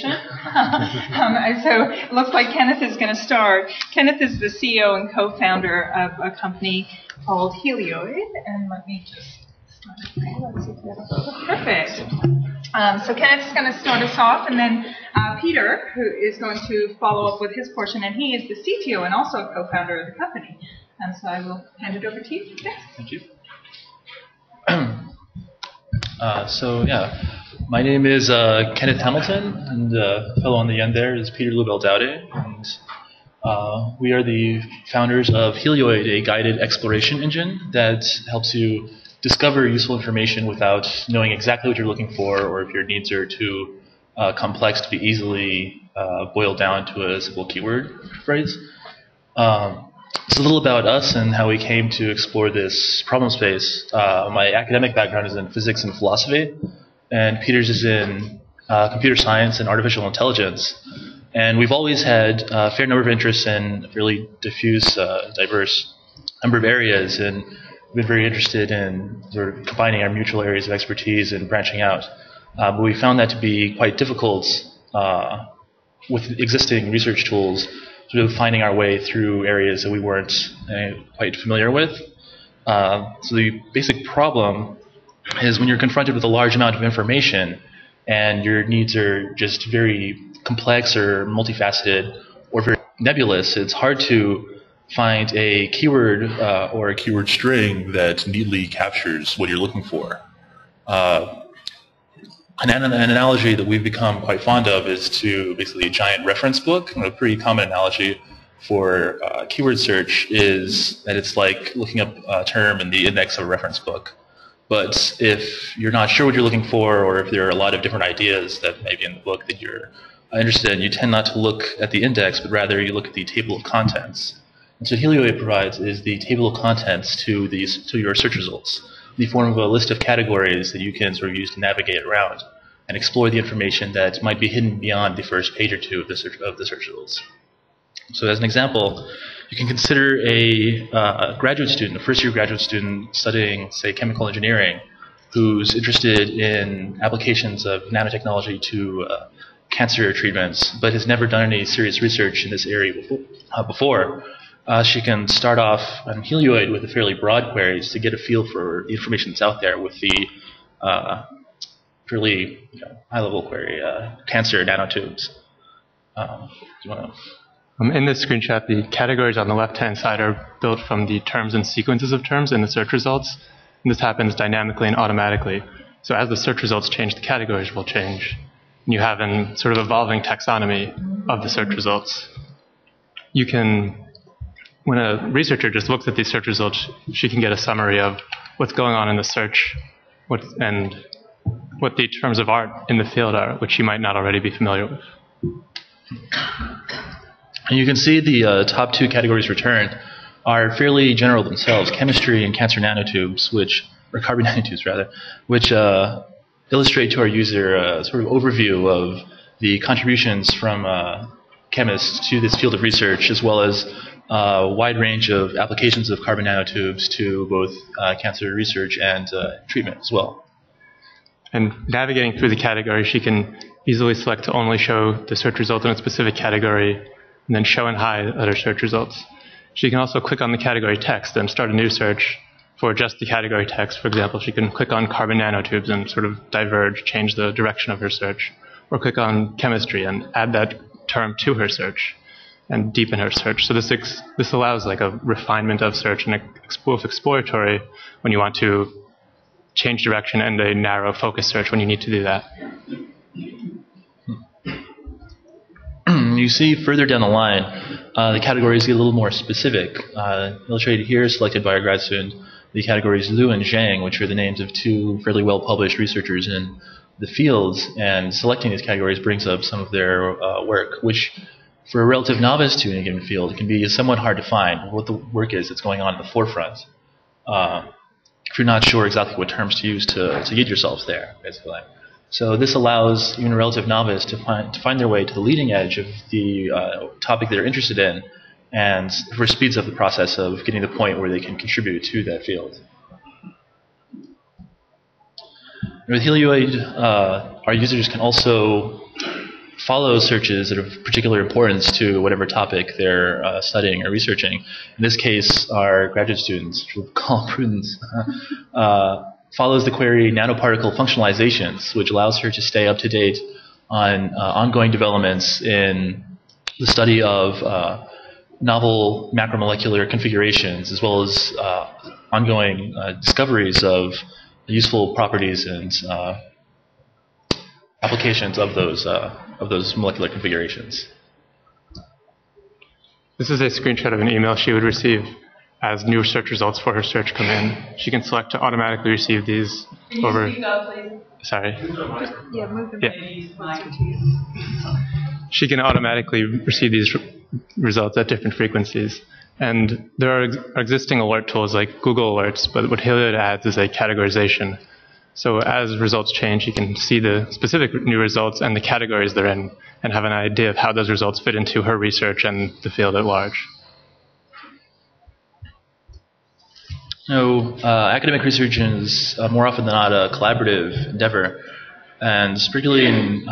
presentation. So it looks like Kenneth is going to start. Kenneth is the CEO and co-founder of a company called Elio. And let me just start it. Let's see if that'll go. Perfect. So Kenneth's going to start us off, and then Peter, who is going to follow up with his portion, and he is the CTO and also a co-founder of the company. So I will hand it over to you. Yes. Thank you. My name is Kenneth Hamilton, and the fellow on the end there is Peter Lubel-Daude, and we are the founders of Helioid, a guided exploration engine that helps you discover useful information without knowing exactly what you're looking for, or if your needs are too complex to be easily boiled down to a simple keyword phrase. It's a little about us and how we came to explore this problem space. My academic background is in physics and philosophy, and Peter's is in computer science and artificial intelligence. And we've always had a fair number of interests in a really diffuse, diverse number of areas, and we've been very interested in sort of combining our mutual areas of expertise and branching out. But we found that to be quite difficult with existing research tools, sort of finding our way through areas that we weren't quite familiar with. So the basic problem is when you're confronted with a large amount of information and your needs are just very complex or multifaceted or very nebulous, it's hard to find a keyword or a keyword string that neatly captures what you're looking for. An analogy that we've become quite fond of is to basically a giant reference book. A pretty common analogy for keyword search is that it's like looking up a term in the index of a reference book. But if you're not sure what you're looking for, or if there are a lot of different ideas that may be in the book that you're interested in, you tend not to look at the index, but rather you look at the table of contents. And so Helioid provides is the table of contents to your search results, in the form of a list of categories that you can sort of use to navigate around and explore the information that might be hidden beyond the first page or two of the search results. So as an example, you can consider a graduate student, a first-year graduate student studying, say, chemical engineering, who's interested in applications of nanotechnology to cancer treatments, but has never done any serious research in this area before. She can start off on Helioid with a fairly broad queries to get a feel for the information that's out there with the fairly high-level query, cancer nanotubes. Do you want to? In this screenshot, the categories on the left-hand side are built from the terms and sequences of terms in the search results. And this happens dynamically and automatically. So as the search results change, the categories will change. And you have a sort of evolving taxonomy of the search results. You can, when a researcher just looks at these search results, she can get a summary of what's going on in the search and what the terms of art in the field are, which she might not already be familiar with. And you can see the top two categories returned are fairly general themselves: chemistry and cancer nanotubes, or carbon nanotubes rather, which illustrate to our user a sort of overview of the contributions from chemists to this field of research, as well as a wide range of applications of carbon nanotubes to both cancer research and treatment as well. And navigating through the category, she can easily select to only show the search result in a specific category, and then show and hide other search results. She can also click on the category text and start a new search for just the category text. For example, she can click on carbon nanotubes and sort of diverge, change the direction of her search, or click on chemistry and add that term to her search and deepen her search. So this allows like a refinement of search and both exploratory when you want to change direction and a narrow focus search when you need to do that. You see further down the line, the categories get a little more specific. Illustrated here, selected by our grad student, the categories Liu and Zhang, which are the names of two fairly well-published researchers in the fields, and selecting these categories brings up some of their work, which for a relative novice to any given field can be somewhat hard to find what the work is that's going on in the forefront. If you're not sure exactly what terms to use to get yourselves there, basically. So this allows even a relative novice to find their way to the leading edge of the topic they're interested in, and for speeds up the process of getting to the point where they can contribute to that field. With Helioid, our users can also follows searches that are of particular importance to whatever topic they're studying or researching. In this case, our graduate students, which we'll call Prudence, follows the query nanoparticle functionalizations, which allows her to stay up to date on ongoing developments in the study of novel macromolecular configurations, as well as ongoing discoveries of useful properties and applications of those molecular configurations. This is a screenshot of an email she would receive as new search results for her search come in. She can select to automatically receive these over. Speak up, please? Sorry. Yeah, move them. Yeah. She can automatically receive these results at different frequencies. And there are existing alert tools like Google Alerts, but what Helioid adds is a categorization. So as results change, you can see the specific new results and the categories they're in and have an idea of how those results fit into her research and the field at large. Academic research is more often than not a collaborative endeavor, and particularly in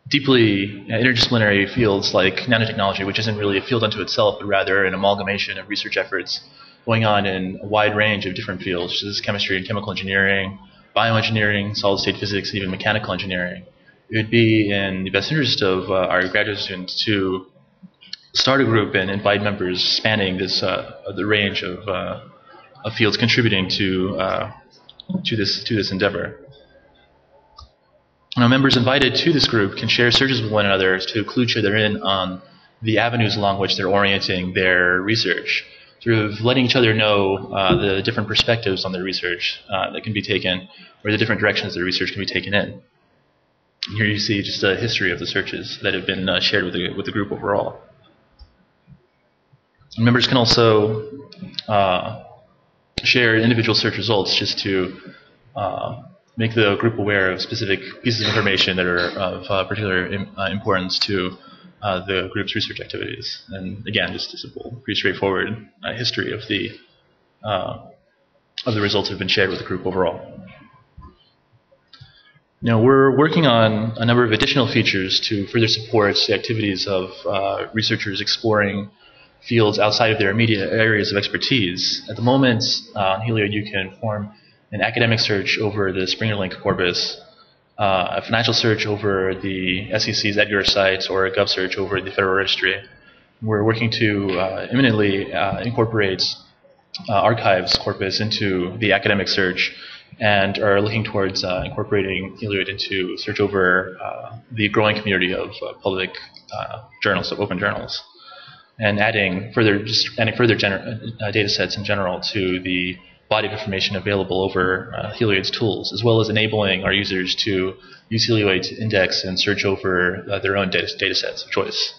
deeply interdisciplinary fields like nanotechnology, which isn't really a field unto itself, but rather an amalgamation of research efforts going on in a wide range of different fields, such as chemistry and chemical engineering, bioengineering, solid-state physics, and even mechanical engineering. It would be in the best interest of our graduate students to start a group and invite members spanning this the range of fields contributing to this endeavor. Now, members invited to this group can share searches with one another to clue each other in on the avenues along which they're orienting their research, sort of letting each other know the different perspectives on their research that can be taken, or the different directions their research can be taken in. And here you see just a history of the searches that have been shared with the group overall. And members can also share individual search results just to make the group aware of specific pieces of information that are of particular importance to the group's research activities. And again, just a simple, pretty straightforward history of the results that have been shared with the group overall. Now, we're working on a number of additional features to further support the activities of researchers exploring fields outside of their immediate areas of expertise. At the moment, on Helioid, you can form an academic search over the SpringerLink corpus, a financial search over the SEC's Edgar site, or a Gov search over the Federal Registry. We're working to imminently incorporate archives corpus into the academic search, and are looking towards incorporating Helioid into search over the growing community of public journals, of open journals, and adding further data sets in general to the body of information available over Helioid's tools, as well as enabling our users to use Helioid to index and search over their own data sets of choice.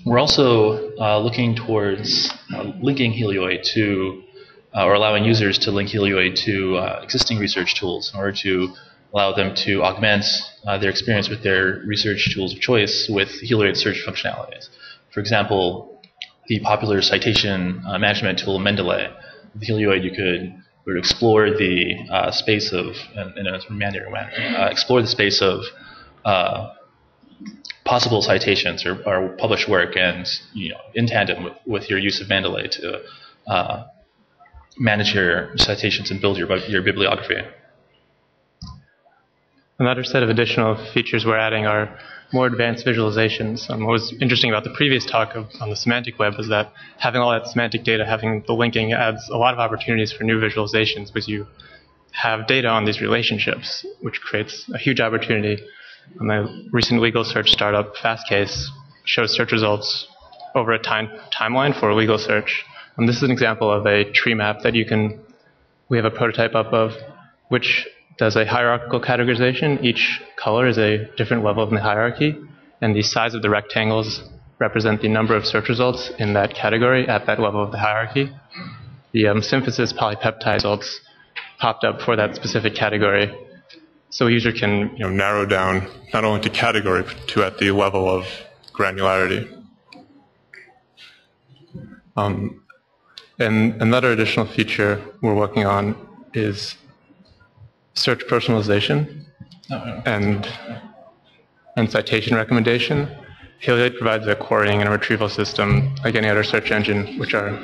We're also looking towards linking Helioid to, or allowing users to link Helioid to existing research tools in order to allow them to augment their experience with their research tools of choice with Helioid search functionalities. For example, the popular citation management tool Mendeley. With Helioid, you could explore the space of, in a manner, explore the space of possible citations or published work, and in tandem with your use of Mendeley to manage your citations and build your bibliography. Another set of additional features we're adding are more advanced visualizations. What was interesting about the previous talk on the semantic web was that having all that semantic data, having the linking, adds a lot of opportunities for new visualizations because you have data on these relationships, which creates a huge opportunity. My recent legal search startup, Fastcase, shows search results over a timeline for a legal search. And this is an example of a tree map that we have a prototype up of, which does a hierarchical categorization. Each color is a different level in the hierarchy, and the size of the rectangles represent the number of search results in that category at that level of the hierarchy. The synthesis polypeptide results popped up for that specific category, so a user can narrow down not only to category, but to at the level of granularity. And another additional feature we're working on is search personalization. and citation recommendation. Helioid provides a querying and a retrieval system like any other search engine, which are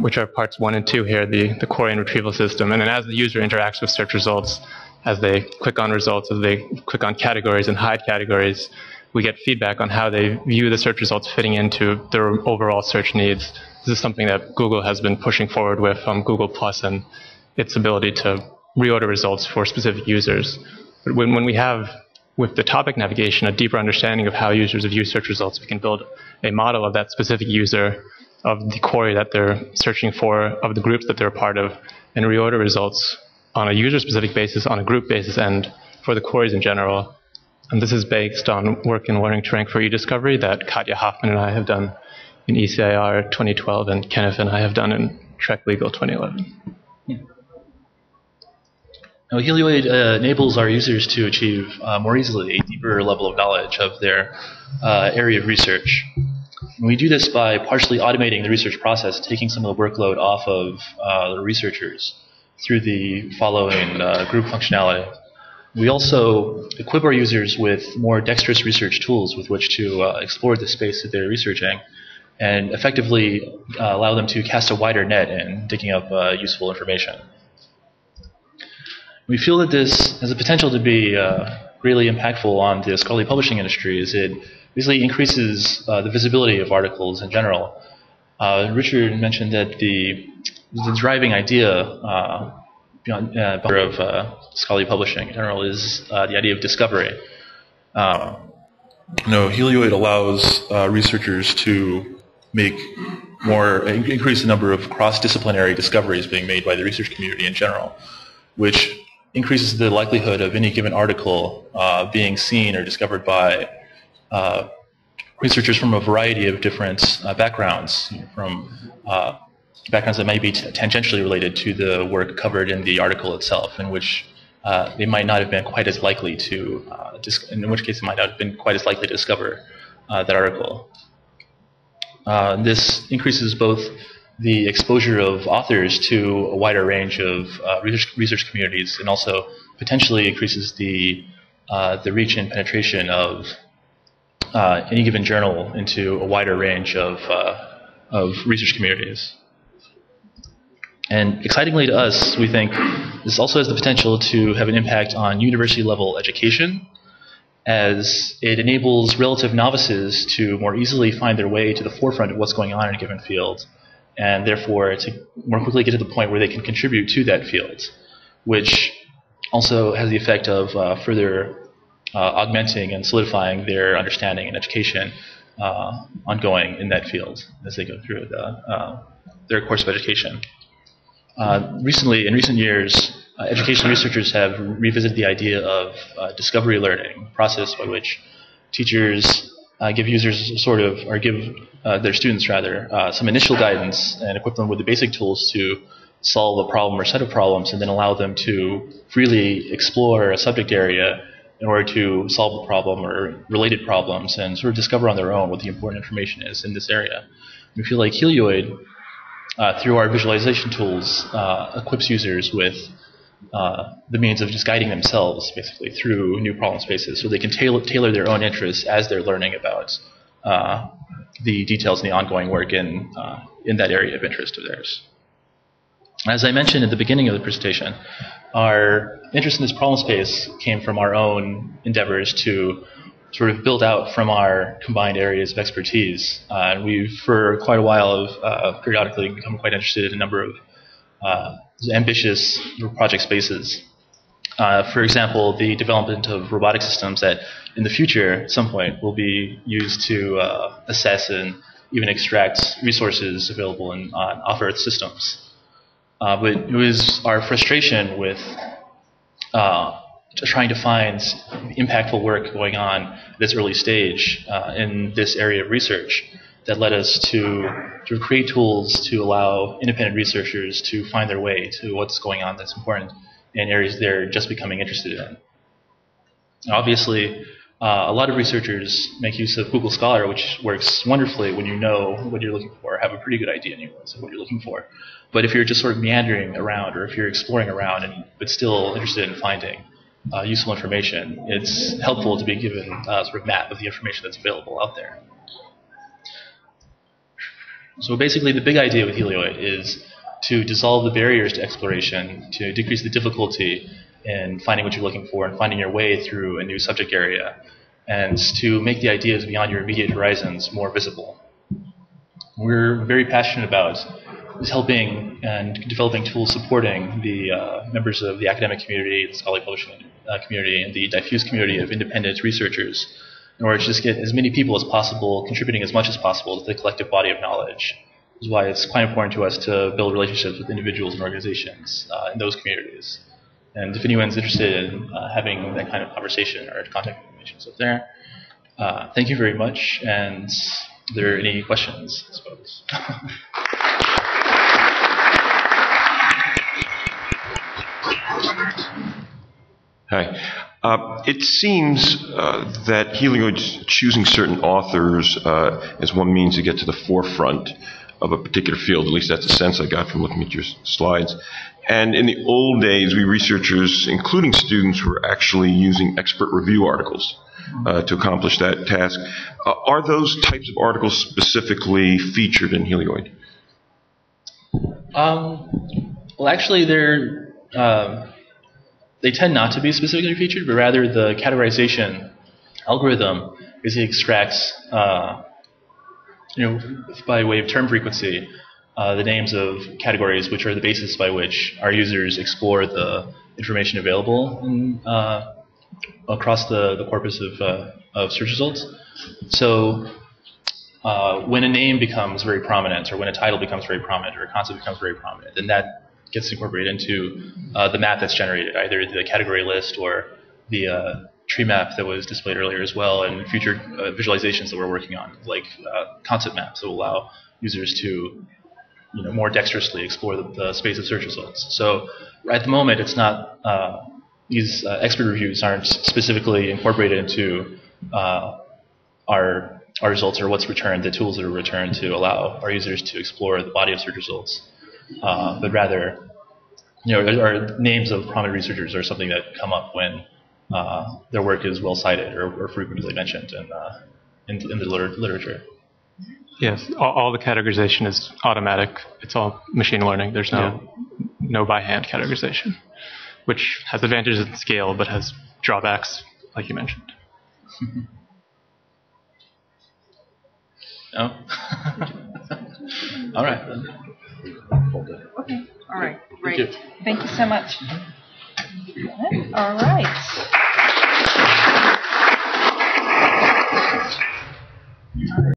which are parts 1 and 2 here, the query and retrieval system. And then as the user interacts with search results, as they click on results, as they click on categories and hide categories, we get feedback on how they view the search results fitting into their overall search needs. This is something that Google has been pushing forward with Google Plus and its ability to reorder results for specific users. But when we have, with the topic navigation, a deeper understanding of how users view search results, we can build a model of that specific user, of the query that they're searching for, of the groups that they're a part of, and reorder results on a user-specific basis, on a group basis, and for the queries in general. And this is based on work in learning to rank for e-discovery that Katja Hoffman and I have done in ECIR 2012, and Kenneth and I have done in Trek Legal 2011. Now, Helioid enables our users to achieve more easily a deeper level of knowledge of their area of research. And we do this by partially automating the research process, taking some of the workload off of the researchers through the following group functionality. We also equip our users with more dexterous research tools with which to explore the space that they're researching and effectively allow them to cast a wider net in digging up useful information. We feel that this has the potential to be really impactful on the scholarly publishing industry, as it basically increases the visibility of articles in general. Richard mentioned that the driving idea of scholarly publishing in general is the idea of discovery. Helioid allows researchers to increase the number of cross-disciplinary discoveries being made by the research community in general, which increases the likelihood of any given article being seen or discovered by researchers from a variety of different backgrounds, from backgrounds that might be tangentially related to the work covered in the article itself, in which they might not have been quite as likely to, in which case they might not have been quite as likely to discover that article. This increases both the exposure of authors to a wider range of research communities, and also potentially increases the reach and penetration of any given journal into a wider range of research communities. And excitingly to us, we think this also has the potential to have an impact on university-level education, as it enables relative novices to more easily find their way to the forefront of what's going on in a given field, and therefore to more quickly get to the point where they can contribute to that field, which also has the effect of further augmenting and solidifying their understanding and education ongoing in that field as they go through their course of education. In recent years, education researchers have revisited the idea of discovery learning, a process by which teachers give users give their students some initial guidance and equip them with the basic tools to solve a problem or set of problems, and then allow them to freely explore a subject area in order to solve a problem or related problems and sort of discover on their own what the important information is in this area. We feel like Helioid, through our visualization tools, equips users with the means of just guiding themselves, basically, through new problem spaces, so they can tailor their own interests as they're learning about the details in the ongoing work in that area of interest of theirs. As I mentioned at the beginning of the presentation, our interest in this problem space came from our own endeavors to sort of build out from our combined areas of expertise. And we've, for quite a while, periodically become quite interested in a number of ambitious project spaces. For example, the development of robotic systems that in the future, at some point, will be used to assess and even extract resources available in off-Earth systems. But it was our frustration with trying to find impactful work going on at this early stage in this area of research that led us to create tools to allow independent researchers to find their way to what's going on that's important in areas they're just becoming interested in. Obviously, a lot of researchers make use of Google Scholar, which works wonderfully when you know what you're looking for, have a pretty good idea anyways of what you're looking for. But if you're just sort of meandering around, or if you're exploring around but still interested in finding useful information, it's helpful to be given a sort of map of the information that's available out there. So basically, the big idea with Helioid is to dissolve the barriers to exploration, to decrease the difficulty in finding what you're looking for and finding your way through a new subject area, and to make the ideas beyond your immediate horizons more visible. We're very passionate about helping and developing tools supporting the members of the academic community, the scholarly publishing community, and the diffuse community of independent researchers in order to just get as many people as possible contributing as much as possible to the collective body of knowledge. This is why it's quite important to us to build relationships with individuals and organizations in those communities. And if anyone's interested in having that kind of conversation, our contact information is up there. Thank you very much. And are there any questions, I suppose? Hi. It seems that Helioid's choosing certain authors as one means to get to the forefront of a particular field. At least that's the sense I got from looking at your slides. And in the old days, we researchers, including students, were actually using expert review articles to accomplish that task. Are those types of articles specifically featured in Helioid? Well, actually, they tend not to be specifically featured, but rather the categorization algorithm basically extracts, by way of term frequency, the names of categories which are the basis by which our users explore the information available across the corpus of search results. So when a name becomes very prominent, or when a title becomes very prominent, or a concept becomes very prominent, then that gets incorporated into the map that's generated, either the category list or the tree map that was displayed earlier as well, and future visualizations that we're working on, like concept maps that will allow users to more dexterously explore the space of search results. So at the moment, it's not these expert reviews aren't specifically incorporated into our results or what's returned, the tools that are returned to allow our users to explore the body of search results. But rather, our names of prominent researchers are something that come up when their work is well cited or frequently mentioned in the literature. Yes, all the categorization is automatic. It's all machine learning. There's no by hand categorization, which has advantages in scale but has drawbacks, like you mentioned. Oh. All right. Okay. All right. Great. Thank you so much. All right.